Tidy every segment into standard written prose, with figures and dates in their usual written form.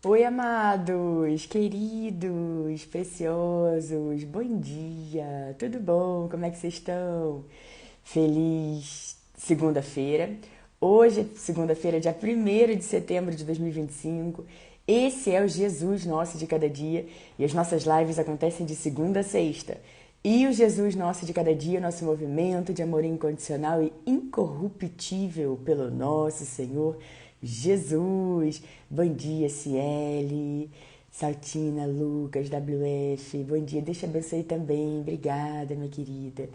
Oi, amados, queridos, preciosos, bom dia, tudo bom? Como é que vocês estão? Feliz segunda-feira. Hoje é segunda-feira, dia 1º de setembro de 2025. Esse é o Jesus nosso de cada dia e as nossas lives acontecem de segunda a sexta. E o Jesus nosso de cada dia, nosso movimento de amor incondicional e incorruptível pelo nosso Senhor Jesus. Bom dia, Ciele, Saltina, Lucas, WF. Bom dia, Deus te abençoe também. Obrigada, minha querida.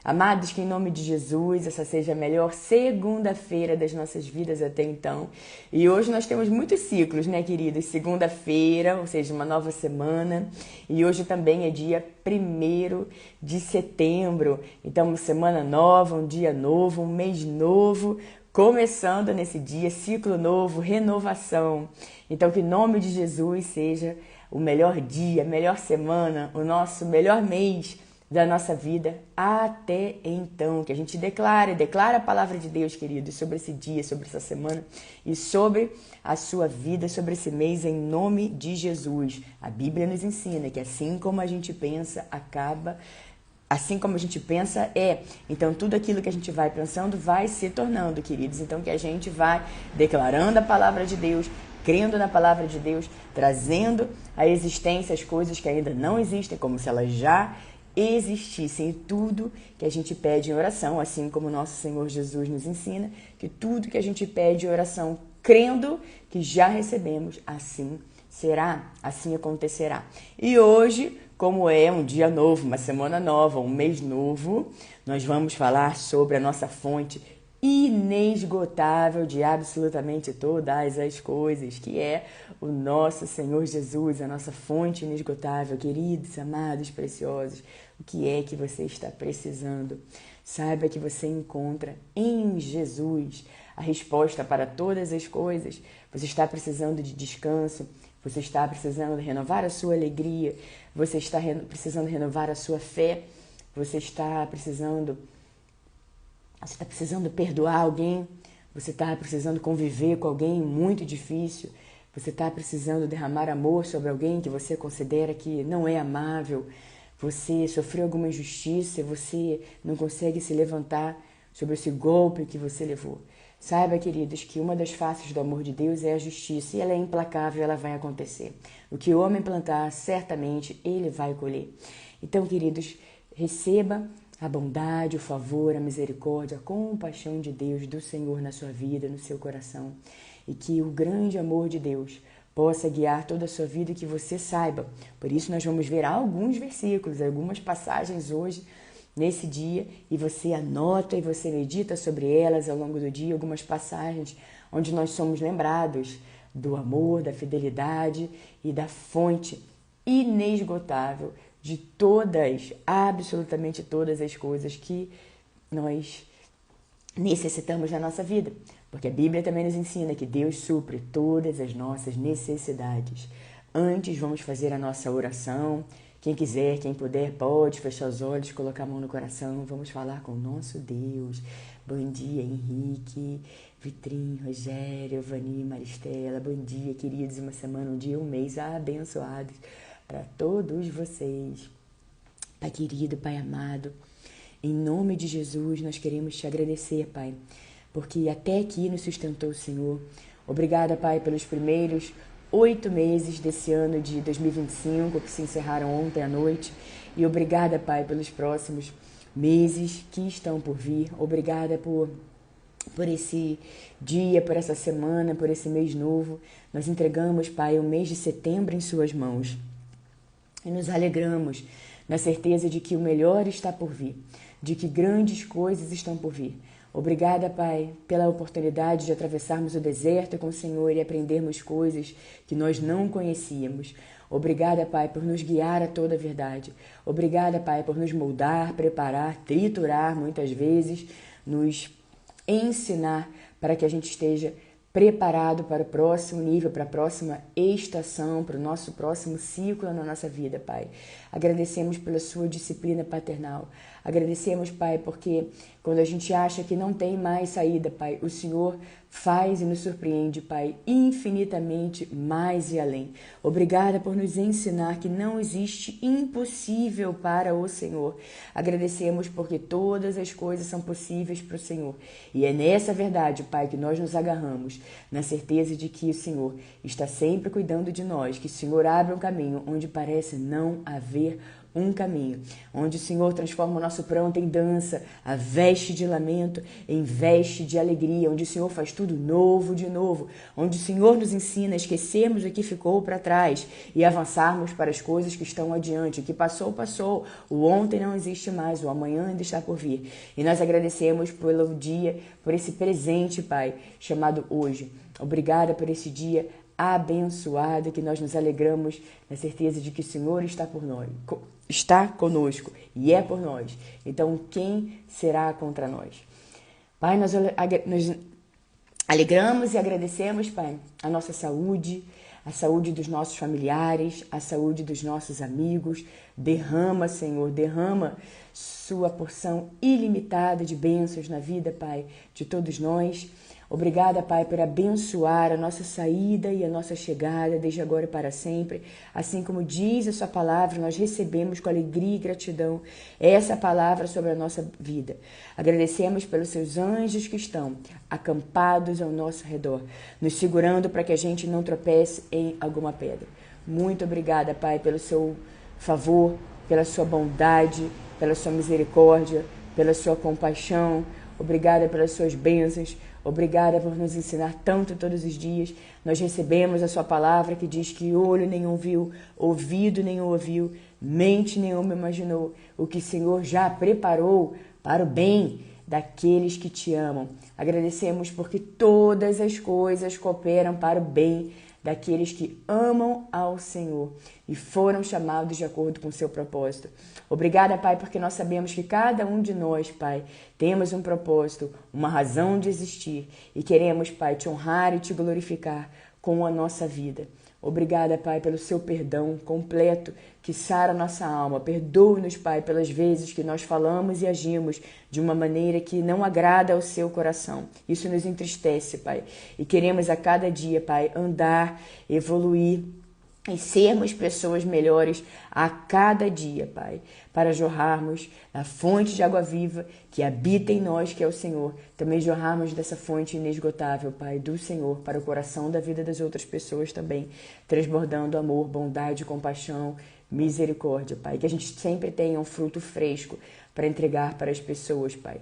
Amados, que em nome de Jesus essa seja a melhor segunda-feira das nossas vidas até então. E hoje nós temos muitos ciclos, né, queridos? Segunda-feira, ou seja, uma nova semana. E hoje também é dia 1º de setembro. Então, uma semana nova, um dia novo, um mês novo. Começando nesse dia, ciclo novo, renovação. Então, que em nome de Jesus seja o melhor dia, a melhor semana, o nosso melhor mês da nossa vida até então. Que a gente declare a palavra de Deus, queridos, sobre esse dia, sobre essa semana e sobre a sua vida, sobre esse mês, em nome de Jesus. A Bíblia nos ensina que assim como a gente pensa, acaba. Assim como a gente pensa, é. Então, tudo aquilo que a gente vai pensando vai se tornando, queridos. Então, que a gente vai declarando a palavra de Deus, crendo na palavra de Deus, trazendo à existência as coisas que ainda não existem, como se elas já existissem. E tudo que a gente pede em oração, assim como o nosso Senhor Jesus nos ensina, que tudo que a gente pede em oração, crendo que já recebemos, assim será, assim acontecerá. E hoje, como é um dia novo, uma semana nova, um mês novo, nós vamos falar sobre a nossa fonte inesgotável de absolutamente todas as coisas, que é o nosso Senhor Jesus, a nossa fonte inesgotável. Queridos, amados, preciosos, o que é que você está precisando? Saiba que você encontra em Jesus a resposta para todas as coisas. Você está precisando de descanso, você está precisando renovar a sua alegria, você está precisando renovar a sua fé, você está precisando perdoar alguém, você está precisando conviver com alguém muito difícil, você está precisando derramar amor sobre alguém que você considera que não é amável, você sofreu alguma injustiça, você não consegue se levantar sobre esse golpe que você levou. Saiba, queridos, que uma das faces do amor de Deus é a justiça, e ela é implacável, ela vai acontecer. O que o homem plantar, certamente ele vai colher. Então, queridos, receba a bondade, o favor, a misericórdia, a compaixão de Deus, do Senhor na sua vida, no seu coração, e que o grande amor de Deus possa guiar toda a sua vida e que você saiba. Por isso nós vamos ver alguns versículos, algumas passagens hoje, nesse dia, e você anota e você medita sobre elas ao longo do dia, algumas passagens onde nós somos lembrados do amor, da fidelidade e da fonte inesgotável de todas, absolutamente todas as coisas que nós necessitamos na nossa vida. Porque a Bíblia também nos ensina que Deus supre todas as nossas necessidades. Antes, vamos fazer a nossa oração. Quem quiser, quem puder, pode fechar os olhos, colocar a mão no coração. Vamos falar com o nosso Deus. Bom dia, Henrique, Vitrinho, Rogério, Vani, Maristela. Bom dia, queridos. Uma semana, um dia, um mês abençoados para todos vocês. Pai querido, Pai amado, em nome de Jesus, nós queremos te agradecer, Pai, porque até aqui nos sustentou o Senhor. Obrigada, Pai, pelos primeiros 8 meses desse ano de 2025, que se encerraram ontem à noite. E obrigada, Pai, pelos próximos meses que estão por vir. Obrigada por esse dia, por essa semana, por esse mês novo. Nós entregamos, Pai, o mês de setembro em suas mãos. E nos alegramos na certeza de que o melhor está por vir, de que grandes coisas estão por vir. Obrigada, Pai, pela oportunidade de atravessarmos o deserto com o Senhor e aprendermos coisas que nós não conhecíamos. Obrigada, Pai, por nos guiar a toda a verdade. Obrigada, Pai, por nos moldar, preparar, triturar muitas vezes, nos ensinar para que a gente esteja preparado para o próximo nível, para a próxima estação, para o nosso próximo ciclo na nossa vida, Pai. Agradecemos pela sua disciplina paternal. Agradecemos, Pai, porque quando a gente acha que não tem mais saída, Pai, o Senhor faz e nos surpreende, Pai, infinitamente mais e além. Obrigada por nos ensinar que não existe impossível para o Senhor. Agradecemos porque todas as coisas são possíveis para o Senhor. E é nessa verdade, Pai, que nós nos agarramos, na certeza de que o Senhor está sempre cuidando de nós, que o Senhor abre um caminho onde parece não haver um caminho, onde o Senhor transforma o nosso pranto em dança, a veste de lamento em veste de alegria, onde o Senhor faz tudo novo de novo, onde o Senhor nos ensina a esquecermos o que ficou para trás e avançarmos para as coisas que estão adiante. O que passou, passou. O ontem não existe mais, o amanhã ainda está por vir. E nós agradecemos pelo dia, por esse presente, Pai, chamado hoje. Obrigada por esse dia abençoado, que nós nos alegramos na certeza de que o Senhor está por nós, está conosco e é por nós. Então, quem será contra nós? Pai, nós alegramos e agradecemos, Pai, a nossa saúde, a saúde dos nossos familiares, a saúde dos nossos amigos. Derrama, Senhor, derrama sua porção ilimitada de bênçãos na vida, Pai, de todos nós. Obrigada, Pai, por abençoar a nossa saída e a nossa chegada, desde agora e para sempre. Assim como diz a sua palavra, nós recebemos com alegria e gratidão essa palavra sobre a nossa vida. Agradecemos pelos seus anjos que estão acampados ao nosso redor, nos segurando para que a gente não tropece em alguma pedra. Muito obrigada, Pai, pelo seu favor, pela sua bondade, pela sua misericórdia, pela sua compaixão. Obrigada pelas suas bênçãos. Obrigada por nos ensinar tanto todos os dias. Nós recebemos a sua palavra que diz que olho nenhum viu, ouvido nenhum ouviu, mente nenhuma imaginou o que o Senhor já preparou para o bem daqueles que te amam. Agradecemos porque todas as coisas cooperam para o bem daqueles que amam ao Senhor e foram chamados de acordo com o seu propósito. Obrigada, Pai, porque nós sabemos que cada um de nós, Pai, temos um propósito, uma razão de existir e queremos, Pai, te honrar e te glorificar com a nossa vida. Obrigada, Pai, pelo seu perdão completo que sara nossa alma. Perdoe-nos, Pai, pelas vezes que nós falamos e agimos de uma maneira que não agrada ao seu coração. Isso nos entristece, Pai. E queremos a cada dia, Pai, andar, evoluir e sermos pessoas melhores a cada dia, Pai, para jorrarmos da fonte de água viva que habita em nós, que é o Senhor. Também jorrarmos dessa fonte inesgotável, Pai, do Senhor, para o coração da vida das outras pessoas também, transbordando amor, bondade, compaixão, misericórdia, Pai. Que a gente sempre tenha um fruto fresco para entregar para as pessoas, Pai.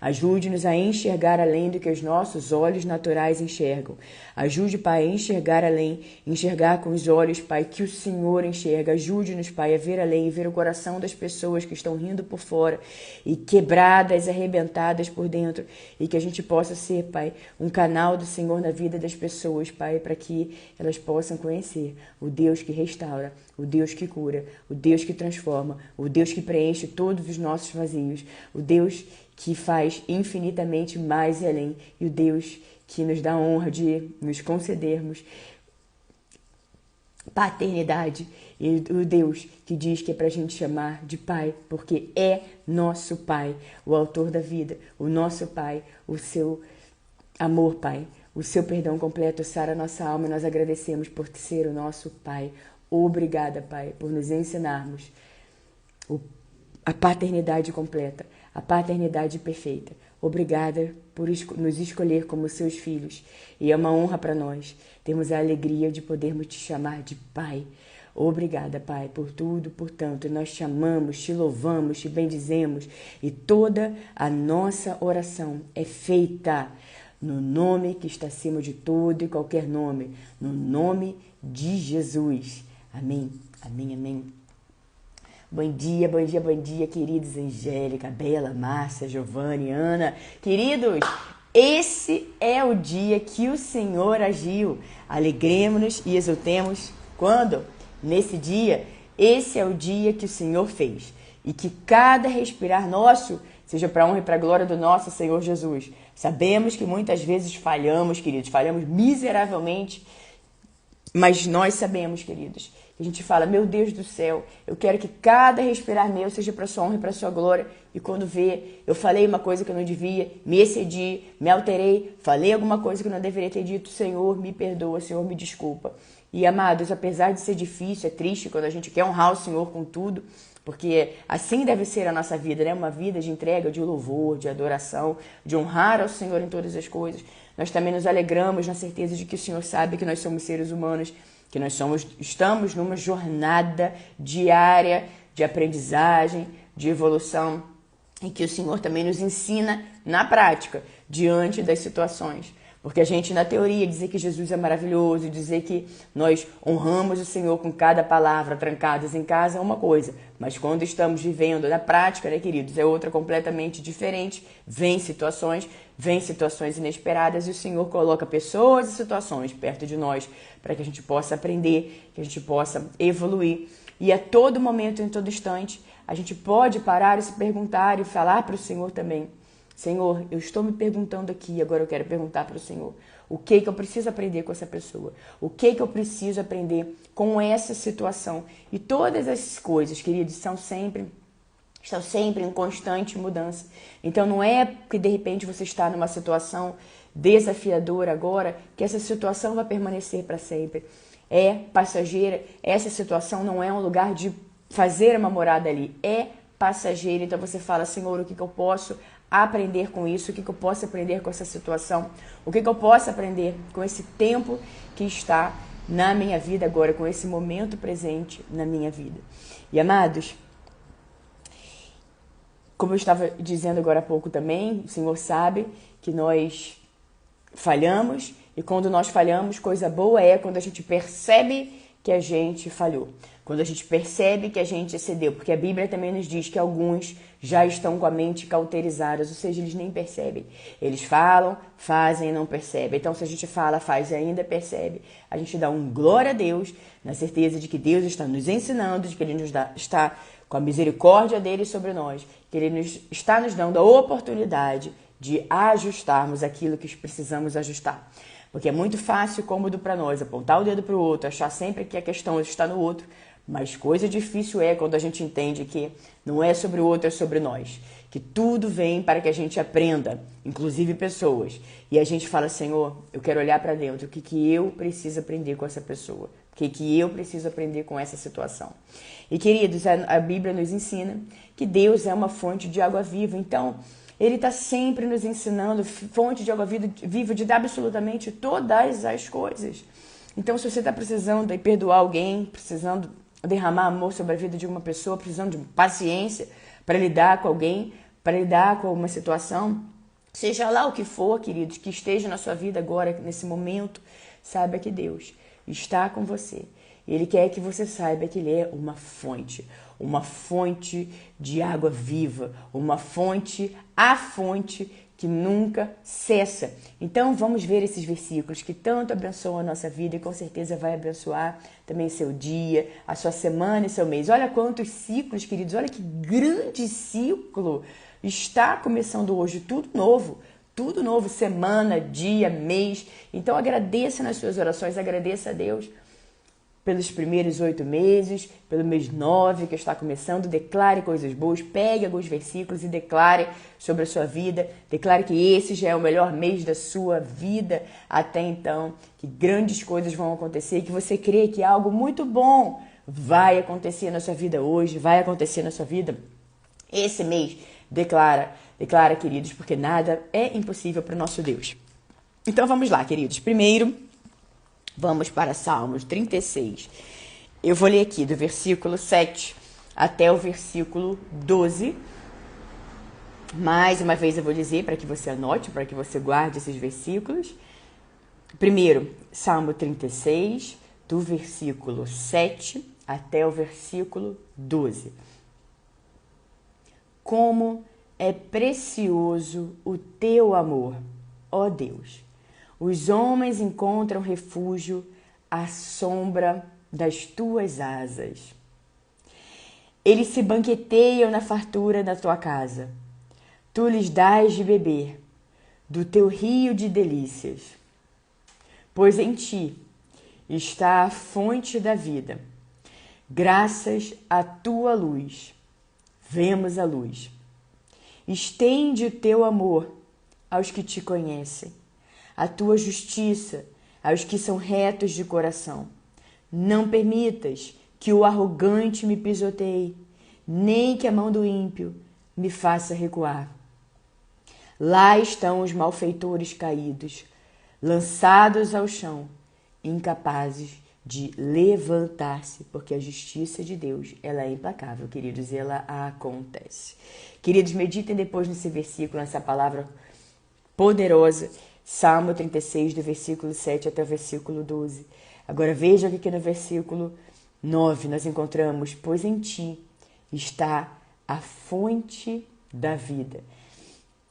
Ajude-nos a enxergar além do que os nossos olhos naturais enxergam. Ajude, Pai, a enxergar além, enxergar com os olhos, Pai, que o Senhor enxerga. Ajude-nos, Pai, a ver além, ver o coração das pessoas que estão rindo por fora e quebradas, arrebentadas por dentro. E que a gente possa ser, Pai, um canal do Senhor na vida das pessoas, Pai, para que elas possam conhecer o Deus que restaura, o Deus que cura, o Deus que transforma, o Deus que preenche todos os nossos vazios, o Deus que faz infinitamente mais e além, e o Deus que nos dá a honra de nos concedermos paternidade, e o Deus que diz que é para a gente chamar de Pai, porque é nosso Pai, o autor da vida, o nosso Pai, o seu amor, Pai, o seu perdão completo sara a nossa alma, e nós agradecemos por ser o nosso Pai. Obrigada, Pai, por nos ensinarmos a paternidade completa, a paternidade perfeita. Obrigada por nos escolher como seus filhos. E é uma honra para nós termos a alegria de podermos te chamar de Pai. Obrigada, Pai, por tudo, por tanto. Nós te amamos, te louvamos, te bendizemos. E toda a nossa oração é feita no nome que está acima de todo e qualquer nome. No nome de Jesus. Amém, amém, amém. Bom dia, bom dia, bom dia, queridos Angélica, Bela, Márcia, Giovanni, Ana. Queridos, esse é o dia que o Senhor agiu. Alegremos-nos e exultemos. Quando? Nesse dia. Esse é o dia que o Senhor fez. E que cada respirar nosso seja para a honra e para a glória do nosso Senhor Jesus. Sabemos que muitas vezes falhamos, queridos, falhamos miseravelmente. Mas nós sabemos, queridos, que a gente fala, meu Deus do céu, eu quero que cada respirar meu seja para sua honra e para sua glória. E quando vê, eu falei uma coisa que eu não devia, me excedi, me alterei, falei alguma coisa que eu não deveria ter dito, Senhor, me perdoa, Senhor, me desculpa. E amados, apesar de ser difícil, é triste quando a gente quer honrar o Senhor com tudo, porque assim deve ser a nossa vida, né? Uma vida de entrega, de louvor, de adoração, de honrar ao Senhor em todas as coisas. Nós também nos alegramos na certeza de que o Senhor sabe que nós somos seres humanos, que estamos numa jornada diária de aprendizagem, de evolução, e que o Senhor também nos ensina na prática, diante das situações. Porque a gente, na teoria, dizer que Jesus é maravilhoso, dizer que nós honramos o Senhor com cada palavra trancadas em casa é uma coisa. Mas quando estamos vivendo na prática, né, queridos, é outra completamente diferente. Vem situações inesperadas e o Senhor coloca pessoas e situações perto de nós para que a gente possa aprender, que a gente possa evoluir. E a todo momento, em todo instante, a gente pode parar e se perguntar e falar para o Senhor também. Senhor, eu estou me perguntando aqui, agora eu quero perguntar para o Senhor. O que eu preciso aprender com essa pessoa? O que eu preciso aprender com essa situação? E todas essas coisas, queridos, estão sempre em constante mudança. Então não é que de repente você está numa situação desafiadora agora, que essa situação vai permanecer para sempre. É passageira, essa situação não é um lugar de fazer uma morada ali, é passageira. Então você fala, Senhor, o que eu posso aprender com isso, o que eu posso aprender com essa situação, o que eu posso aprender com esse tempo que está na minha vida agora, com esse momento presente na minha vida. E amados, como eu estava dizendo agora há pouco também, o Senhor sabe que nós falhamos, e quando nós falhamos, coisa boa é quando a gente percebe que a gente falhou, quando a gente percebe que a gente excedeu, porque a Bíblia também nos diz que alguns já estão com a mente cauterizadas, ou seja, eles nem percebem. Eles falam, fazem e não percebem. Então, se a gente fala, faz e ainda percebe, a gente dá um glória a Deus, na certeza de que Deus está nos ensinando, de que Ele está com a misericórdia dele sobre nós, que Ele está nos dando a oportunidade de ajustarmos aquilo que precisamos ajustar. Porque é muito fácil e cômodo para nós apontar o dedo para o outro, achar sempre que a questão está no outro, mas coisa difícil é quando a gente entende que não é sobre o outro, é sobre nós. Que tudo vem para que a gente aprenda, inclusive pessoas. E a gente fala, Senhor, eu quero olhar para dentro, o que eu preciso aprender com essa pessoa? O que eu preciso aprender com essa situação? E queridos, a Bíblia nos ensina que Deus é uma fonte de água viva, então Ele está sempre nos ensinando, fonte de água viva de absolutamente todas as coisas. Então, se você está precisando de perdoar alguém, precisando derramar amor sobre a vida de uma pessoa, precisando de paciência para lidar com alguém, para lidar com uma situação, seja lá o que for, queridos, que esteja na sua vida agora, nesse momento, saiba que Deus está com você. Ele quer que você saiba que Ele é uma fonte de água viva, a fonte que nunca cessa. Então vamos ver esses versículos que tanto abençoam a nossa vida e com certeza vai abençoar também seu dia, a sua semana e seu mês. Olha quantos ciclos, queridos, olha que grande ciclo está começando hoje, tudo novo, semana, dia, mês. Então agradeça nas suas orações, agradeça a Deus pelos primeiros 8 meses, pelo mês 9 que está começando, declare coisas boas, pegue alguns versículos e declare sobre a sua vida, declare que esse já é o melhor mês da sua vida até então, que grandes coisas vão acontecer, que você crê que algo muito bom vai acontecer na sua vida hoje, vai acontecer na sua vida esse mês. Declara, queridos, porque nada é impossível para o nosso Deus. Então vamos lá, queridos. Primeiro, vamos para Salmos 36. Eu vou ler aqui do versículo 7 até o versículo 12. Mais uma vez eu vou dizer para que você anote, para que você guarde esses versículos. Primeiro, Salmo 36, do versículo 7 até o versículo 12. Como é precioso o teu amor, ó Deus! Os homens encontram refúgio à sombra das tuas asas. Eles se banqueteiam na fartura da tua casa. Tu lhes dás de beber do teu rio de delícias. Pois em ti está a fonte da vida. Graças à tua luz, vemos a luz. Estende o teu amor aos que te conhecem, a tua justiça aos que são retos de coração. Não permitas que o arrogante me pisoteie, nem que a mão do ímpio me faça recuar. Lá estão os malfeitores caídos, lançados ao chão, incapazes de levantar-se, porque a justiça de Deus, ela é implacável, queridos, ela acontece. Queridos, meditem depois nesse versículo, nessa palavra poderosa, Salmo 36, do versículo 7 até o versículo 12. Agora veja que aqui no versículo 9 nós encontramos: pois em ti está a fonte da vida.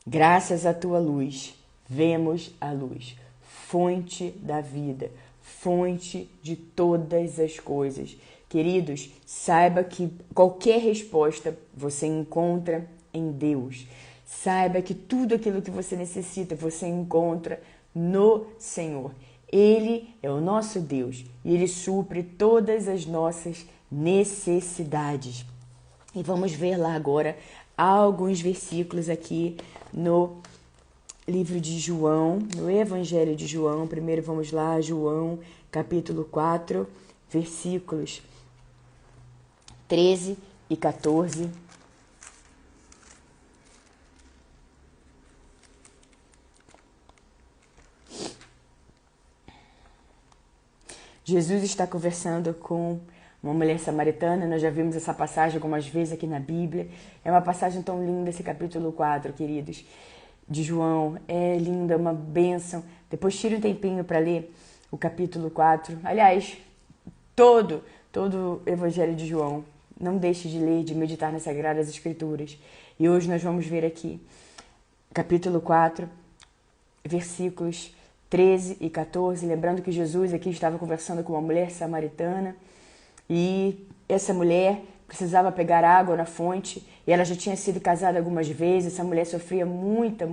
Graças à tua luz, vemos a luz. Fonte da vida, fonte de todas as coisas. Queridos, saiba que qualquer resposta você encontra em Deus. Saiba que tudo aquilo que você necessita, você encontra no Senhor. Ele é o nosso Deus e Ele supre todas as nossas necessidades. E vamos ver lá agora alguns versículos aqui no livro de João, no Evangelho de João. Primeiro vamos lá, João, capítulo 4, versículos 13 e 14. Jesus está conversando com uma mulher samaritana. Nós já vimos essa passagem algumas vezes aqui na Bíblia. É uma passagem tão linda, esse capítulo 4, queridos, de João. É linda, uma bênção. Depois tire um tempinho para ler o capítulo 4. Aliás, todo o Evangelho de João. Não deixe de ler, de meditar nas Sagradas Escrituras. E hoje nós vamos ver aqui, capítulo 4, versículos 13 e 14, lembrando que Jesus aqui estava conversando com uma mulher samaritana e essa mulher precisava pegar água na fonte e ela já tinha sido casada algumas vezes. Essa mulher sofria muita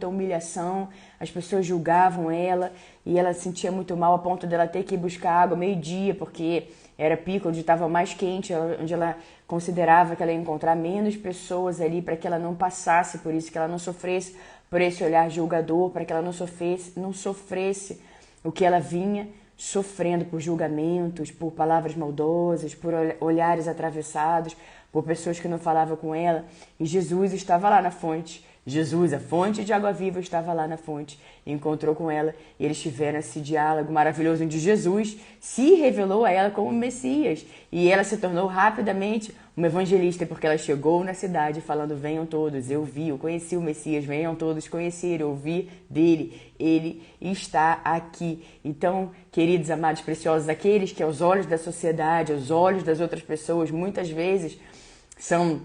humilhação, as pessoas julgavam ela e ela se sentia muito mal a ponto dela ter que ir buscar água meio-dia, porque era pico onde estava mais quente, onde ela considerava que ela ia encontrar menos pessoas ali para que ela não passasse por isso, que ela não sofresse por esse olhar julgador, para que ela não sofresse o que ela vinha sofrendo por julgamentos, por palavras maldosas, por olhares atravessados, por pessoas que não falavam com ela. E Jesus estava lá na fonte. Jesus, a fonte de água viva, estava lá na fonte. Encontrou com ela e eles tiveram esse diálogo maravilhoso onde Jesus se revelou a ela como Messias. E ela se tornou rapidamente uma evangelista, porque ela chegou na cidade falando: venham todos, eu conheci o Messias, venham todos conhecer, ouvir dele, ele está aqui. Então, queridos, amados, preciosos, aqueles que aos olhos da sociedade, aos olhos das outras pessoas, muitas vezes estão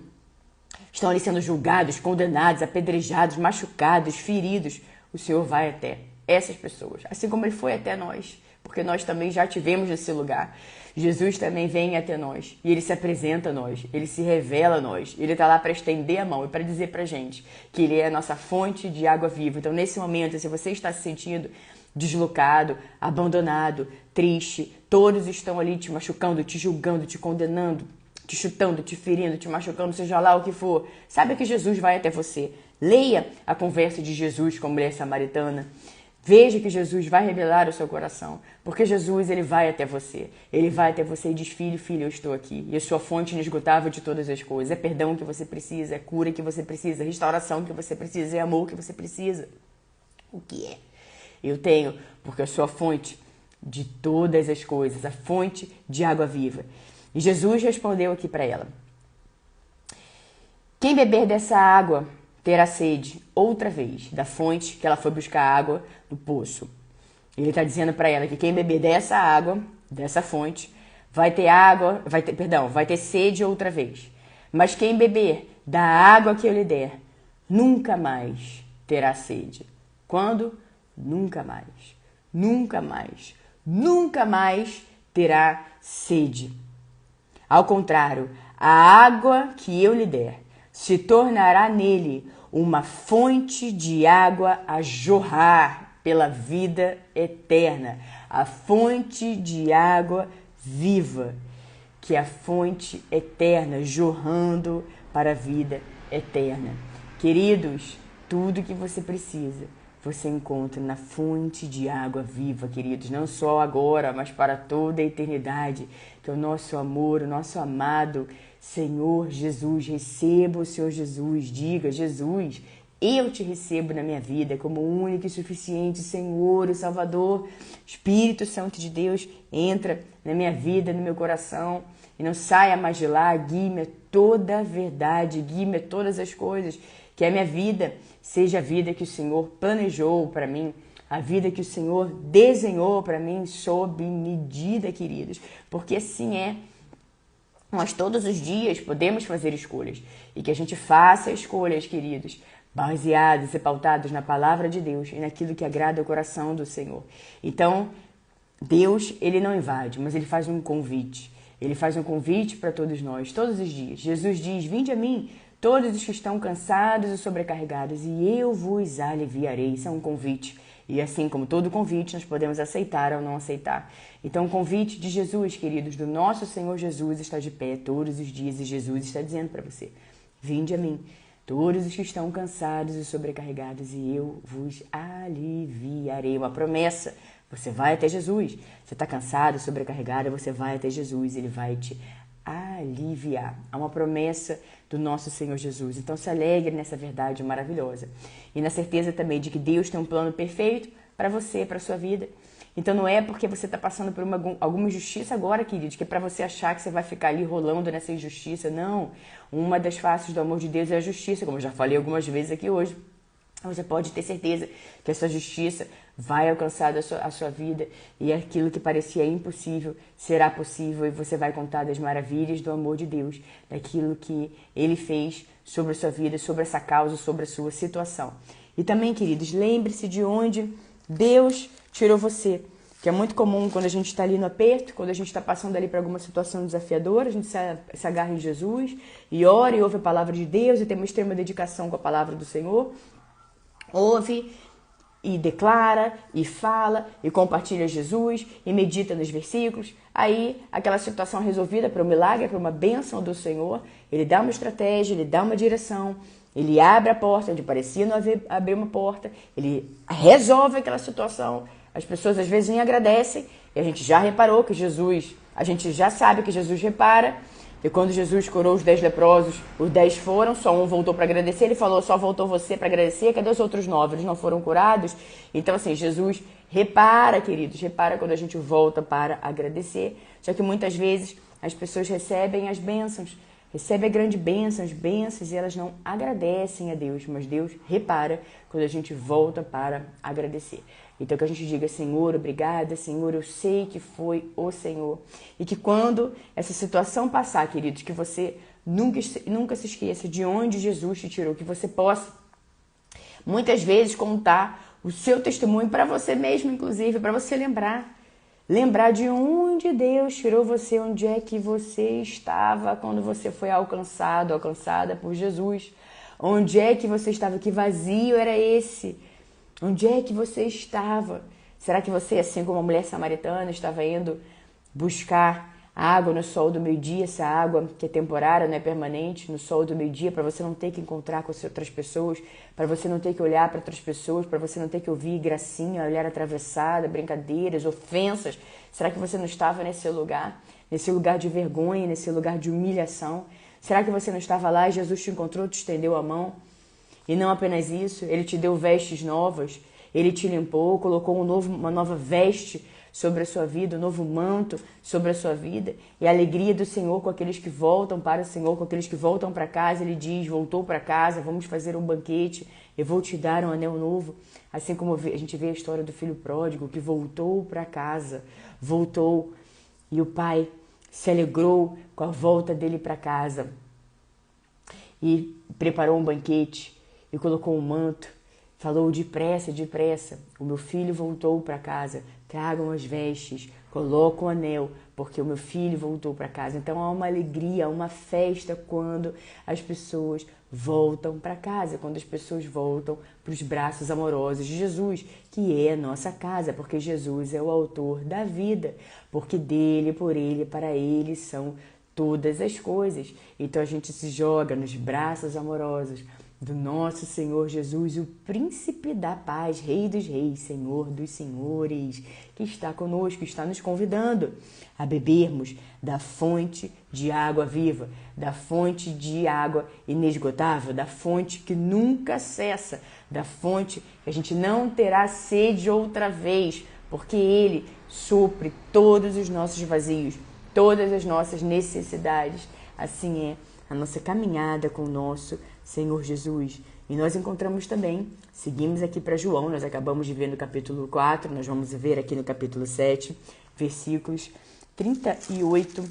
ali sendo julgados, condenados, apedrejados, machucados, feridos, o Senhor vai até essas pessoas, assim como Ele foi até nós, porque nós também já tivemos nesse lugar. Jesus também vem até nós e Ele se apresenta a nós, Ele se revela a nós, Ele está lá para estender a mão e para dizer para a gente que Ele é a nossa fonte de água viva. Então, nesse momento, se você está se sentindo deslocado, abandonado, triste, todos estão ali te machucando, te julgando, te condenando, te chutando, te ferindo, te machucando, seja lá o que for, saiba que Jesus vai até você. Leia a conversa de Jesus com a mulher samaritana. Veja que Jesus vai revelar o seu coração, porque Jesus, ele vai até você. Ele vai até você e diz: filho, eu estou aqui. E a sua fonte inesgotável de todas as coisas. É perdão que você precisa, é cura que você precisa, é restauração que você precisa, é amor que você precisa. O que é? Eu tenho, porque eu sou a fonte de todas as coisas, a fonte de água viva. E Jesus respondeu aqui para ela: quem beber dessa água terá sede outra vez, da fonte que ela foi buscar água do poço. Ele está dizendo para ela que quem beber dessa água, dessa fonte, vai ter sede outra vez. Mas quem beber da água que eu lhe der, nunca mais terá sede. Quando? Nunca mais. Nunca mais. Nunca mais terá sede. Ao contrário, a água que eu lhe der se tornará nele uma fonte de água a jorrar pela vida eterna. a fonte de água viva, que é a fonte eterna, jorrando para a vida eterna. Queridos, tudo que você precisa, você encontra na fonte de água viva, queridos, não só agora, mas para toda a eternidade, que é o nosso amor, o nosso amado Senhor Jesus. Receba o Senhor Jesus, diga: Jesus, eu te recebo na minha vida como único e suficiente Senhor e Salvador. Espírito Santo de Deus, entra na minha vida, no meu coração, e não saia mais de lá. Guie-me a toda a verdade, guie-me a todas as coisas, que a minha vida seja a vida que o Senhor planejou para mim, a vida que o Senhor desenhou para mim sob medida, queridos, porque assim é. Nós todos os dias podemos fazer escolhas, e que a gente faça escolhas, queridos, baseados e pautados na palavra de Deus e naquilo que agrada o coração do Senhor. Então, Deus, ele não invade, mas ele faz um convite. Ele faz um convite para todos nós, todos os dias. Jesus diz: vinde a mim, todos os que estão cansados e sobrecarregados, e eu vos aliviarei. Isso é um convite. E assim como todo convite, nós podemos aceitar ou não aceitar. Então, o convite de Jesus, queridos, do nosso Senhor Jesus, está de pé todos os dias. E Jesus está dizendo para você: vinde a mim, todos os que estão cansados e sobrecarregados, e eu vos aliviarei. Uma promessa. Você vai até Jesus. Você está cansado, sobrecarregado, você vai até Jesus. Ele vai te aliviar. Há uma promessa do nosso Senhor Jesus. Então se alegre nessa verdade maravilhosa. E na certeza também de que Deus tem um plano perfeito para você, para a sua vida. Então não é porque você está passando por alguma injustiça agora, querido, que é para você achar que você vai ficar ali rolando nessa injustiça. Não. Uma das faces do amor de Deus é a justiça, como eu já falei algumas vezes aqui hoje. Você pode ter certeza que essa justiça vai alcançar a sua vida, e aquilo que parecia impossível será possível, e você vai contar das maravilhas do amor de Deus, daquilo que Ele fez sobre a sua vida, sobre essa causa, sobre a sua situação. E também, queridos, lembre-se de onde Deus tirou você, que é muito comum quando a gente está ali no aperto, quando a gente está passando ali por alguma situação desafiadora, a gente se agarra em Jesus e ora e ouve a palavra de Deus e tem uma extrema dedicação com a palavra do Senhor. Ouve e declara e fala e compartilha Jesus e medita nos versículos. Aí aquela situação resolvida para um milagre, para uma bênção do Senhor, ele dá uma estratégia, ele dá uma direção, ele abre a porta onde parecia não abrir uma porta, ele resolve aquela situação. As pessoas às vezes nem agradecem, e a gente já reparou que Jesus, a gente já sabe que Jesus repara. E quando Jesus curou os 10 leprosos, os 10 foram, só um voltou para agradecer. Ele falou: só voltou você para agradecer, cadê os outros 9? Eles não foram curados? Então assim, Jesus repara, queridos, repara quando a gente volta para agradecer. Só que muitas vezes as pessoas recebem as bênçãos, recebem a grande bênçãos, bênçãos, e elas não agradecem a Deus, mas Deus repara quando a gente volta para agradecer. Então que a gente diga: Senhor, obrigada, Senhor, eu sei que foi o Senhor. E que quando essa situação passar, queridos, que você nunca se esqueça de onde Jesus te tirou, que você possa muitas vezes contar o seu testemunho para você mesmo, inclusive, para você lembrar de onde Deus tirou você, onde é que você estava quando você foi alcançada por Jesus. Onde é que você estava? Que vazio era esse? Onde é que você estava? Será que você, assim como a mulher samaritana, estava indo buscar água no sol do meio-dia, essa água que é temporária, não é permanente, no sol do meio-dia, para você não ter que encontrar com outras pessoas, para você não ter que olhar para outras pessoas, para você não ter que ouvir gracinha, olhar atravessada, brincadeiras, ofensas? Será que você não estava nesse lugar de vergonha, nesse lugar de humilhação? Será que você não estava lá e Jesus te encontrou, te estendeu a mão? E não apenas isso, Ele te deu vestes novas, Ele te limpou, colocou uma nova veste sobre a sua vida, um novo manto sobre a sua vida. E a alegria do Senhor com aqueles que voltam para o Senhor, com aqueles que voltam para casa. Ele diz: voltou para casa, vamos fazer um banquete, eu vou te dar um anel novo. Assim como a gente vê a história do filho pródigo que voltou para casa, voltou, e o pai se alegrou com a volta dele para casa e preparou um banquete e colocou um manto, falou: depressa, depressa, o meu filho voltou para casa, tragam as vestes Coloco o anel, porque o meu filho voltou para casa. Então há uma alegria, há uma festa quando as pessoas voltam para casa, quando as pessoas voltam para os braços amorosos de Jesus, que é a nossa casa, porque Jesus é o autor da vida, porque dele, por ele, para ele são todas as coisas. Então a gente se joga nos braços amorosos do nosso Senhor Jesus, o príncipe da paz, Rei dos reis, Senhor dos senhores, que está conosco, está nos convidando a bebermos da fonte de água viva, da fonte de água inesgotável, da fonte que nunca cessa, da fonte que a gente não terá sede outra vez, porque Ele supre todos os nossos vazios, todas as nossas necessidades. Assim é a nossa caminhada com o nosso Senhor Jesus. E nós encontramos também, seguimos aqui para João, nós acabamos de ver no capítulo 4, nós vamos ver aqui no capítulo 7, versículos 38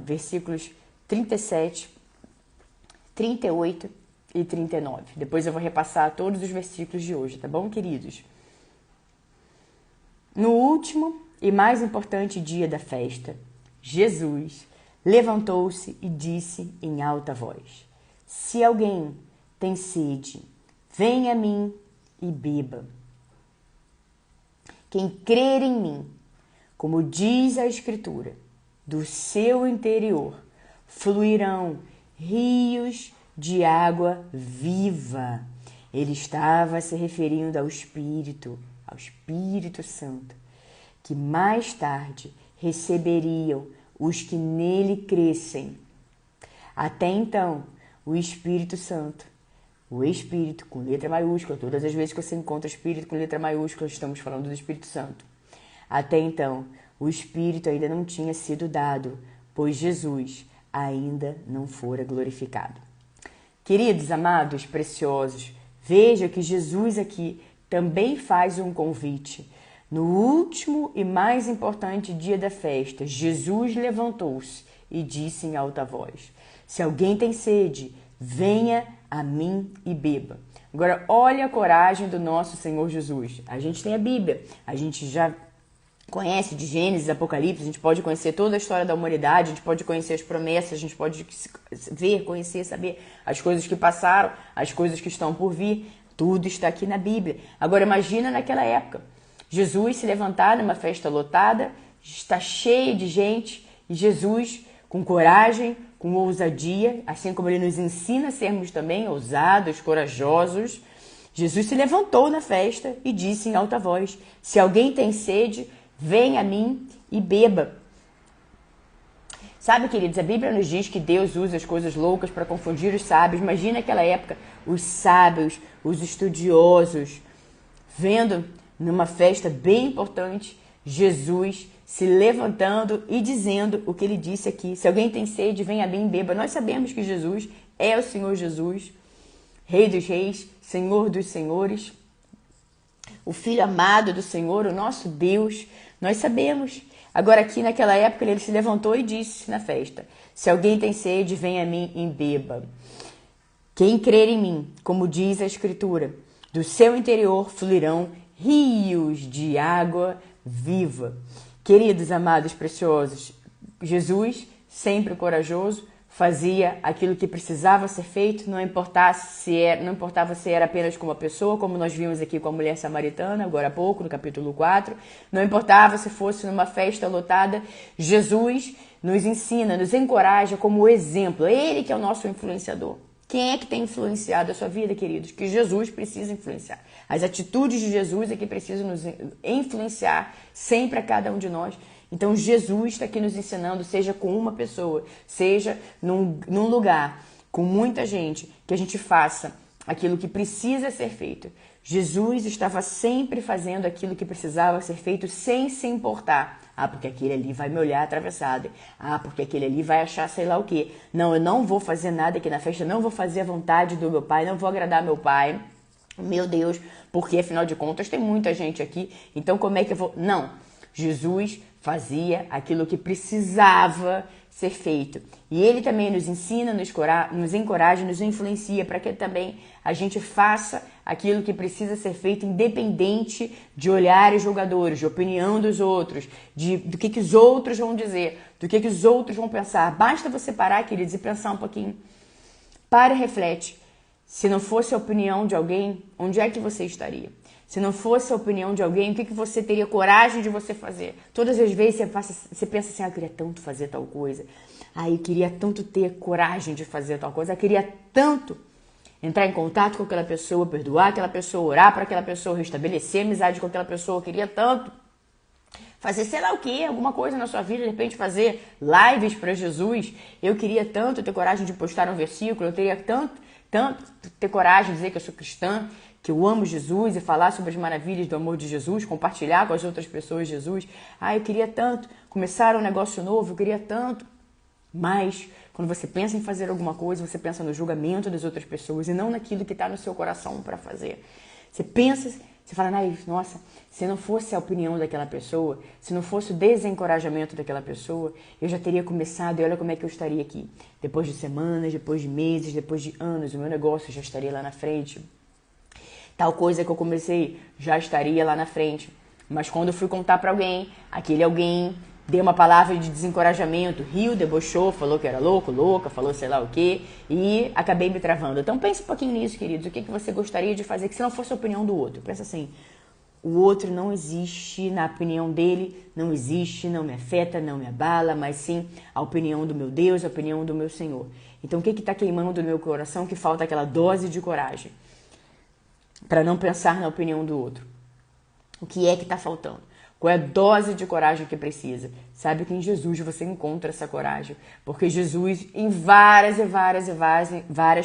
versículos 37, 38 e 39. Depois eu vou repassar todos os versículos de hoje, tá bom, queridos? No último e mais importante dia da festa, Jesus levantou-se e disse em alta voz: Se alguém tem sede, venha a mim e beba. Quem crer em mim, como diz a Escritura, do seu interior fluirão rios de água viva. Ele estava se referindo ao Espírito Santo, que mais tarde receberiam os que nele crescem. Até então, o Espírito Santo, o Espírito com letra maiúscula, todas as vezes que você encontra Espírito com letra maiúscula, estamos falando do Espírito Santo. Até então, o Espírito ainda não tinha sido dado, pois Jesus ainda não fora glorificado. Queridos, amados, preciosos, veja que Jesus aqui também faz um convite. No último e mais importante dia da festa, Jesus levantou-se e disse em alta voz: Se alguém tem sede, venha a mim e beba. Agora, olha a coragem do nosso Senhor Jesus. A gente tem a Bíblia, a gente já conhece de Gênesis, Apocalipse, a gente pode conhecer toda a história da humanidade, a gente pode conhecer as promessas, a gente pode ver, conhecer, saber as coisas que passaram, as coisas que estão por vir. Tudo está aqui na Bíblia. Agora, imagina naquela época. Jesus se levantar numa festa lotada, está cheia de gente, e Jesus, com coragem, com ousadia, assim como ele nos ensina a sermos também ousados, corajosos, Jesus se levantou na festa e disse em alta voz: Se alguém tem sede, venha a mim e beba. Sabe, queridos, a Bíblia nos diz que Deus usa as coisas loucas para confundir os sábios. Imagina naquela época os sábios, os estudiosos, vendo numa festa bem importante, Jesus se levantando e dizendo o que ele disse aqui: Se alguém tem sede, venha a mim e beba. Nós sabemos que Jesus é o Senhor Jesus, Rei dos reis, Senhor dos senhores, o Filho amado do Senhor, o nosso Deus. Nós sabemos. Agora aqui naquela época ele se levantou e disse na festa: Se alguém tem sede, venha a mim e beba. Quem crer em mim, como diz a Escritura, do seu interior fluirão rios de água viva. Queridos, amados, preciosos, Jesus, sempre corajoso, fazia aquilo que precisava ser feito, não importava se era apenas com uma pessoa, como nós vimos aqui com a mulher samaritana, agora há pouco, no capítulo 4, não importava se fosse numa festa lotada, Jesus nos ensina, nos encoraja como exemplo, é Ele que é o nosso influenciador. Quem é que tem influenciado a sua vida, queridos? Que Jesus precisa influenciar. As atitudes de Jesus é que precisam nos influenciar sempre a cada um de nós. Então, Jesus está aqui nos ensinando, seja com uma pessoa, seja num lugar com muita gente, que a gente faça aquilo que precisa ser feito. Jesus estava sempre fazendo aquilo que precisava ser feito sem se importar. Ah, porque aquele ali vai me olhar atravessado. Ah, porque aquele ali vai achar sei lá o quê. Não, eu não vou fazer nada aqui na festa, não vou fazer a vontade do meu pai, não vou agradar meu pai. Meu Deus, porque afinal de contas tem muita gente aqui, então como é que eu vou... Não, Jesus fazia aquilo que precisava ser feito. E ele também nos ensina, nos encoraja, nos influencia para que também a gente faça aquilo que precisa ser feito independente de olhares julgadores, de opinião dos outros, do que os outros vão dizer, do que os outros vão pensar. Basta você parar, queridos, e pensar um pouquinho. Para e reflete. Se não fosse a opinião de alguém, onde é que você estaria? Se não fosse a opinião de alguém, o que você teria coragem de você fazer? Todas as vezes você pensa assim, eu queria tanto fazer tal coisa. Eu queria tanto ter coragem de fazer tal coisa. Eu queria tanto entrar em contato com aquela pessoa, perdoar aquela pessoa, orar para aquela pessoa, restabelecer amizade com aquela pessoa. Eu queria tanto fazer sei lá o que, alguma coisa na sua vida, de repente fazer lives para Jesus. Eu queria tanto ter coragem de postar um versículo. Eu teria tanto ter coragem de dizer que eu sou cristã, que eu amo Jesus e falar sobre as maravilhas do amor de Jesus, compartilhar com as outras pessoas Jesus. Eu queria tanto começar um negócio novo, eu queria tanto. Mas, quando você pensa em fazer alguma coisa, você pensa no julgamento das outras pessoas e não naquilo que está no seu coração para fazer. Você pensa, você fala, nossa, se não fosse a opinião daquela pessoa, se não fosse o desencorajamento daquela pessoa, eu já teria começado e olha como é que eu estaria aqui. Depois de semanas, depois de meses, depois de anos, o meu negócio já estaria lá na frente. Tal coisa que eu comecei já estaria lá na frente. Mas quando eu fui contar para alguém, aquele alguém deu uma palavra de desencorajamento, riu, debochou, falou que era louco, louca, falou sei lá o quê, e acabei me travando. Então pense um pouquinho nisso, queridos. O que você gostaria de fazer que se não fosse a opinião do outro? Pensa assim, o outro não existe, na opinião dele, não existe, não me afeta, não me abala, mas sim a opinião do meu Deus, a opinião do meu Senhor. Então o que está queimando no meu coração que falta aquela dose de coragem? Para não pensar na opinião do outro. O que é que está faltando? Qual é a dose de coragem que precisa? Sabe que em Jesus você encontra essa coragem. Porque Jesus, em várias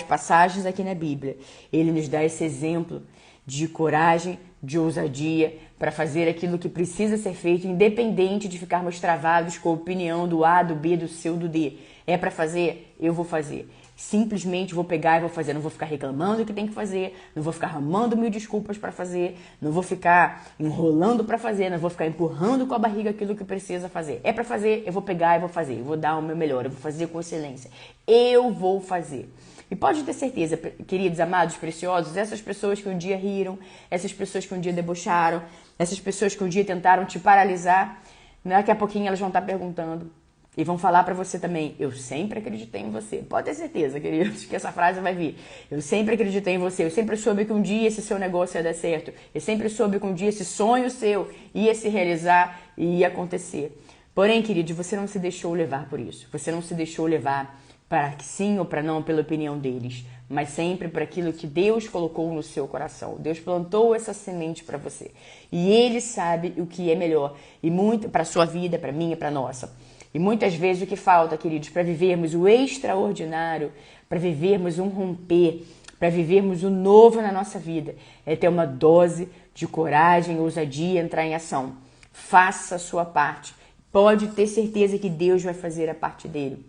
passagens aqui na Bíblia, ele nos dá esse exemplo de coragem, de ousadia, para fazer aquilo que precisa ser feito, independente de ficarmos travados com a opinião do A, do B, do C ou do D. É para fazer? Eu vou fazer. Simplesmente vou pegar e vou fazer. Não vou ficar reclamando o que tem que fazer, não vou ficar arrumando mil desculpas para fazer, não vou ficar enrolando para fazer, não vou ficar empurrando com a barriga aquilo que precisa fazer. É para fazer, eu vou pegar e vou fazer. Eu vou dar o meu melhor, eu vou fazer com excelência. Eu vou fazer. E pode ter certeza, queridos, amados, preciosos, essas pessoas que um dia riram, essas pessoas que um dia debocharam, essas pessoas que um dia tentaram te paralisar, daqui a pouquinho elas vão estar perguntando e vão falar pra você também, eu sempre acreditei em você. Pode ter certeza, queridos, que essa frase vai vir. Eu sempre acreditei em você, eu sempre soube que um dia esse seu negócio ia dar certo. Eu sempre soube que um dia esse sonho seu ia se realizar e ia acontecer. Porém, queridos, você não se deixou levar por isso. Você não se deixou levar para que sim ou para não pela opinião deles, mas sempre para aquilo que Deus colocou no seu coração. Deus plantou essa semente para você. E Ele sabe o que é melhor. E muito para a sua vida, para a minha, para a nossa. E muitas vezes o que falta, queridos, para vivermos o extraordinário, para vivermos um romper, para vivermos o novo na nossa vida, é ter uma dose de coragem, ousadia, entrar em ação. Faça a sua parte. Pode ter certeza que Deus vai fazer a parte dele.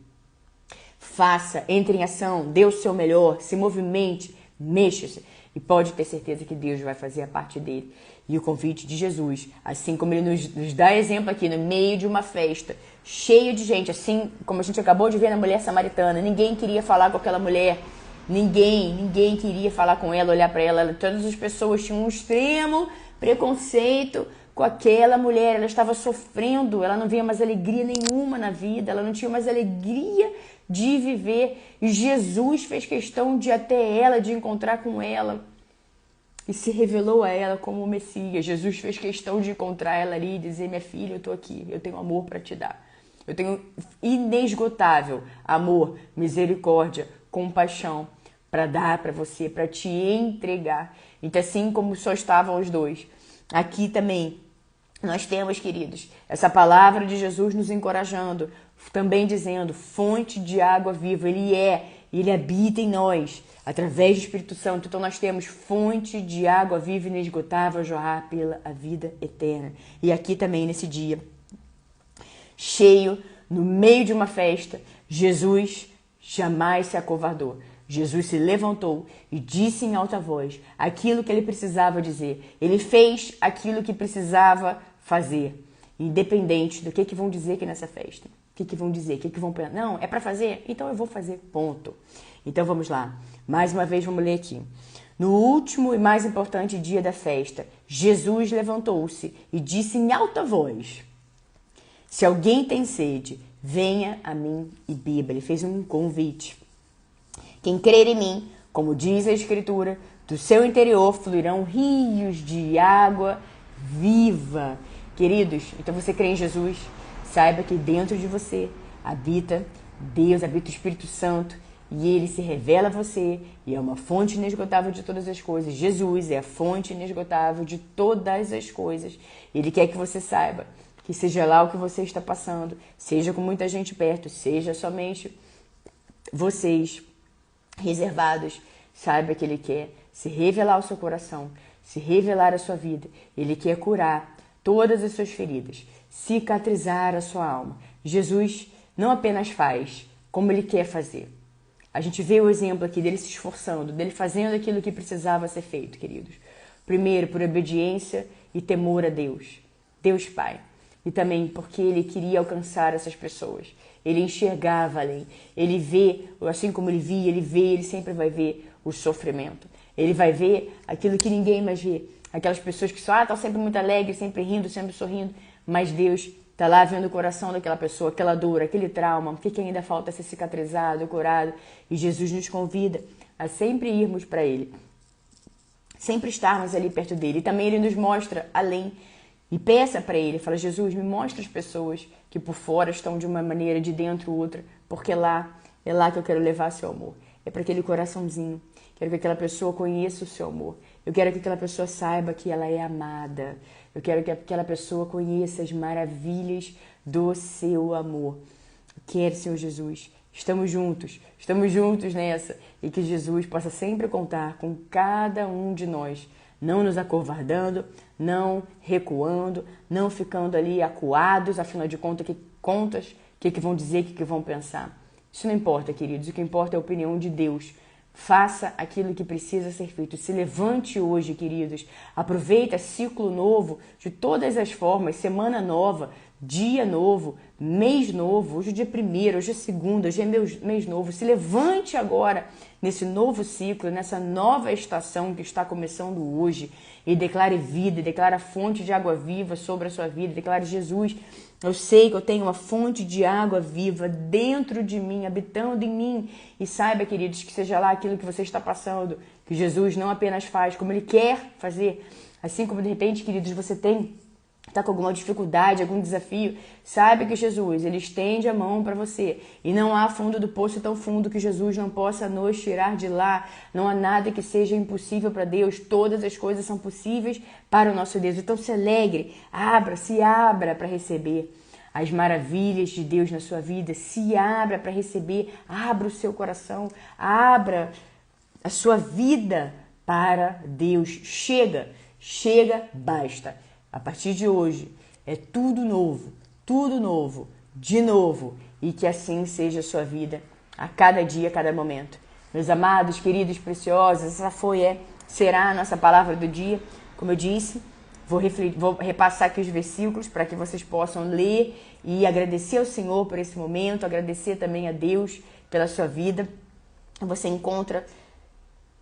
Faça, entre em ação, dê o seu melhor, se movimente, mexa-se. E pode ter certeza que Deus vai fazer a parte dele. E o convite de Jesus, assim como ele nos dá exemplo aqui no meio de uma festa, cheio de gente, assim como a gente acabou de ver na mulher samaritana, ninguém queria falar com aquela mulher, ninguém queria falar com ela, olhar para ela, todas as pessoas tinham um extremo preconceito com aquela mulher, ela estava sofrendo, ela não via mais alegria nenhuma na vida, ela não tinha mais alegria de viver, e Jesus fez questão de ir até ela, de encontrar com ela, e se revelou a ela como o Messias. Jesus fez questão de encontrar ela ali e dizer, minha filha, eu tô aqui, eu tenho amor para te dar. Eu tenho inesgotável amor, misericórdia, compaixão para dar para você, para te entregar. Então, assim como só estavam os dois, aqui também nós temos, queridos, essa palavra de Jesus nos encorajando, também dizendo, fonte de água viva, Ele habita em nós, através do Espírito Santo. Então nós temos fonte de água viva e inesgotável a jorrar pela a vida eterna. E aqui também nesse dia, cheio, no meio de uma festa, Jesus jamais se acovardou. Jesus se levantou e disse em alta voz aquilo que ele precisava dizer. Ele fez aquilo que precisava fazer, independente do que vão dizer aqui nessa festa. O que vão dizer? O que vão pensar? Não, é para fazer? Então eu vou fazer, ponto. Então vamos lá. Mais uma vez vamos ler aqui. No último e mais importante dia da festa, Jesus levantou-se e disse em alta voz: se alguém tem sede, venha a mim e beba. Ele fez um convite. Quem crer em mim, como diz a Escritura, do seu interior fluirão rios de água viva. Queridos, então você crê em Jesus, saiba que dentro de você habita Deus, habita o Espírito Santo, e ele se revela a você e é uma fonte inesgotável de todas as coisas. Jesus é a fonte inesgotável de todas as coisas. Ele quer que você saiba que seja lá o que você está passando, seja com muita gente perto, seja somente vocês reservados, saiba que ele quer se revelar ao seu coração, se revelar à sua vida. Ele quer curar todas as suas feridas, cicatrizar a sua alma. Jesus não apenas faz, como ele quer fazer. A gente vê o exemplo aqui dele se esforçando, dele fazendo aquilo que precisava ser feito, queridos. Primeiro, por obediência e temor a Deus, Deus Pai. E também porque ele queria alcançar essas pessoas. Ele enxergava além. Ele vê, assim como ele via, ele vê, ele sempre vai ver o sofrimento. Ele vai ver aquilo que ninguém mais vê. Aquelas pessoas que só estão sempre muito alegres, sempre rindo, sempre sorrindo. Mas Deus está lá vendo o coração daquela pessoa, aquela dor, aquele trauma, o que ainda falta ser cicatrizado, curado. E Jesus nos convida a sempre irmos para Ele. Sempre estarmos ali perto dele. E também Ele nos mostra além. E peça para Ele, fala: Jesus, me mostra as pessoas que por fora estão de uma maneira, de dentro outra, porque é lá que eu quero levar seu amor. É para aquele coraçãozinho. Quero que aquela pessoa conheça o seu amor. Eu quero que aquela pessoa saiba que ela é amada. Eu quero que aquela pessoa conheça as maravilhas do seu amor. Eu quero, Senhor Jesus, estamos juntos nessa. E que Jesus possa sempre contar com cada um de nós. Não nos acovardando, não recuando, não ficando ali acuados, afinal de contas, o que vão dizer, o que vão pensar. Isso não importa, queridos, o que importa é a opinião de Deus. Faça aquilo que precisa ser feito. Se levante hoje, queridos. Aproveita ciclo novo de todas as formas, semana nova, dia novo, mês novo. Hoje é dia 1º, hoje é 2º, hoje é mês novo. Se levante agora nesse novo ciclo, nessa nova estação que está começando hoje e declare vida, declare a fonte de água viva sobre a sua vida. Declare: Jesus, eu sei que eu tenho uma fonte de água viva dentro de mim, habitando em mim. E saiba, queridos, que seja lá aquilo que você está passando, que Jesus não apenas faz, como Ele quer fazer. Assim como, de repente, queridos, você está com alguma dificuldade, algum desafio, saiba que Jesus, Ele estende a mão para você. E não há fundo do poço tão fundo que Jesus não possa nos tirar de lá. Não há nada que seja impossível para Deus. Todas as coisas são possíveis para o nosso Deus. Então se alegre, se abra para receber as maravilhas de Deus na sua vida. Se abra para receber, abra o seu coração, abra a sua vida para Deus. Chega, basta. A partir de hoje é tudo novo, de novo. E que assim seja a sua vida a cada dia, a cada momento. Meus amados, queridos, preciosos, será a nossa palavra do dia. Como eu disse, vou repassar aqui os versículos para que vocês possam ler e agradecer ao Senhor por esse momento, agradecer também a Deus pela sua vida. Você encontra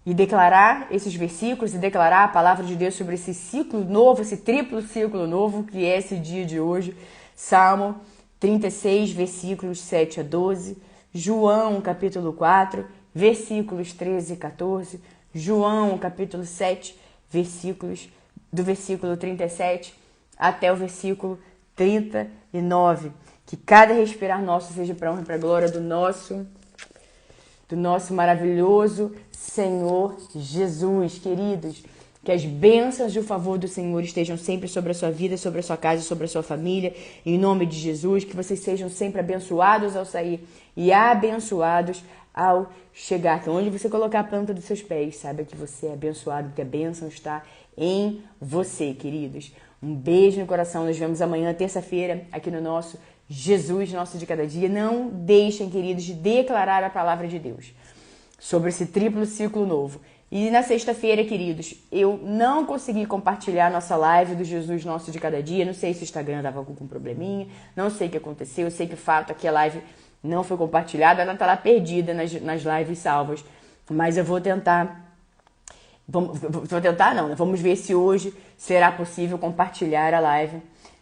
e declarar esses versículos e declarar a palavra de Deus sobre esse ciclo novo, esse triplo ciclo novo que é esse dia de hoje. Salmo 36, versículos 7 a 12, João capítulo 4, versículos 13 e 14, João capítulo 7, do versículo 37 até o versículo 39. Que cada respirar nosso seja para a honra e para a glória do nosso maravilhoso Senhor Jesus. Queridos, que as bênçãos e o favor do Senhor estejam sempre sobre a sua vida, sobre a sua casa, sobre a sua família, em nome de Jesus. Que vocês sejam sempre abençoados ao sair e abençoados ao chegar. Que onde você colocar a planta dos seus pés, saiba que você é abençoado, que a bênção está em você, queridos. Um beijo no coração. Nos vemos amanhã, terça-feira, aqui no nosso Jesus, nosso de cada dia. Não deixem, queridos, de declarar a palavra de Deus sobre esse triplo ciclo novo. E na sexta-feira, queridos, eu não consegui compartilhar a nossa live do Jesus Nosso de Cada Dia. Não sei se o Instagram estava com algum probleminha, não sei o que aconteceu. Eu sei que o fato é que a live não foi compartilhada, ela está lá perdida nas lives salvas. Mas eu vou tentar Vou tentar não, né? Vamos ver se hoje será possível compartilhar a live.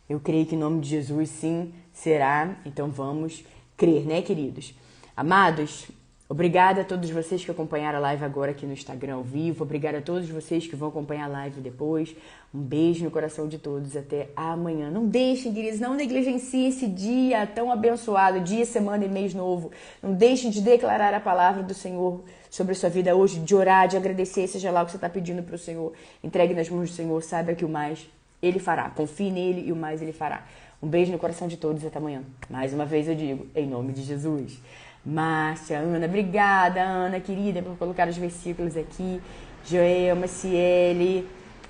Eu creio que em nome de Jesus sim será. Então vamos crer, né, queridos? Amados, obrigada a todos vocês que acompanharam a live agora aqui no Instagram ao vivo. Obrigada a todos vocês que vão acompanhar a live depois. Um beijo no coração de todos. Até amanhã. Não deixem, queridos, não negligenciem esse dia tão abençoado, dia, semana e mês novo. Não deixem de declarar a palavra do Senhor sobre a sua vida hoje, de orar, de agradecer, seja lá o que você está pedindo para o Senhor. Entregue nas mãos do Senhor, saiba que o mais Ele fará. Confie nele e o mais Ele fará. Um beijo no coração de todos. Até amanhã. Mais uma vez eu digo, em nome de Jesus. Márcia, Ana, obrigada, Ana, querida, por colocar os versículos aqui. Joelma, Ciele,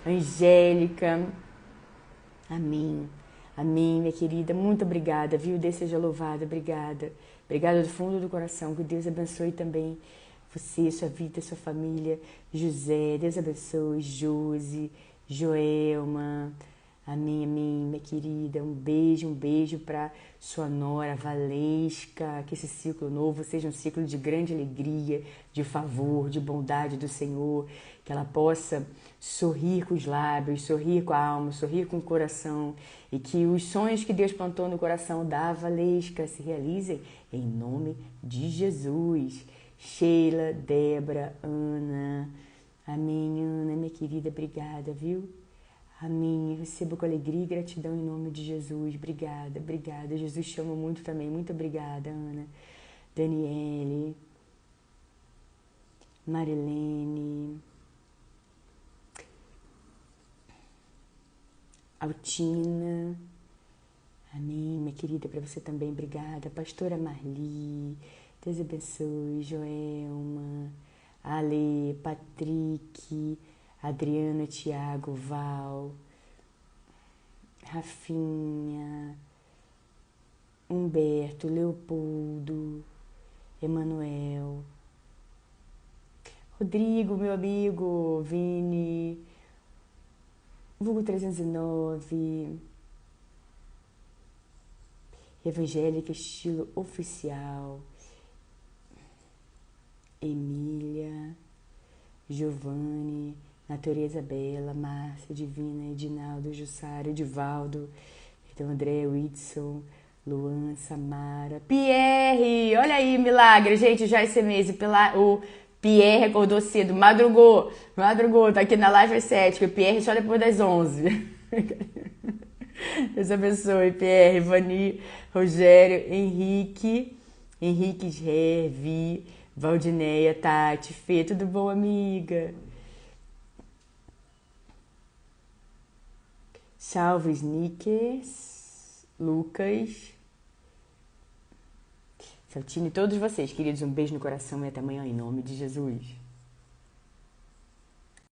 Angélica. Amém. Amém, minha querida. Muito obrigada, viu? Deus seja louvado. Obrigada. Obrigada do fundo do coração. Que Deus abençoe também você, sua vida, sua família. José, Deus abençoe. Josi, Joelma. Amém, amém, minha querida. Um beijo para sua nora Valesca. Que esse ciclo novo seja um ciclo de grande alegria, de favor, de bondade do Senhor. Que ela possa sorrir com os lábios, sorrir com a alma, sorrir com o coração. E que os sonhos que Deus plantou no coração da Valesca se realizem em nome de Jesus. Sheila, Débora, Ana. Amém, Ana, minha querida. Obrigada, viu? Amém. Eu recebo com alegria e gratidão em nome de Jesus. Obrigada, obrigada. Jesus te ama muito também. Muito obrigada, Ana. Daniele. Marilene. Altina. Amém, minha querida. Para você também, obrigada. Pastora Marli. Deus abençoe. Joelma. Ale, Patrick. Adriana, Tiago, Val, Rafinha, Humberto, Leopoldo, Emanuel, Rodrigo, meu amigo, Vini, Vulgo 309, Evangélica Estilo Oficial, Emília, Giovanni, Natureza Bela, Márcia, Divina, Edinaldo, Jussário, Edivaldo, então André, Whitson, Luan, Samara, Pierre, olha aí, milagre, gente, já esse mês, o Pierre acordou cedo, madrugou, tá aqui na live às 7, que o Pierre só depois das 11. Deus abençoe, Pierre, Vani, Rogério, Henrique, Hervi, Valdineia, Tati, Fê, tudo bom, amiga? Salve, Snickers, Lucas, Saltine, todos vocês, queridos, um beijo no coração e até amanhã, em nome de Jesus.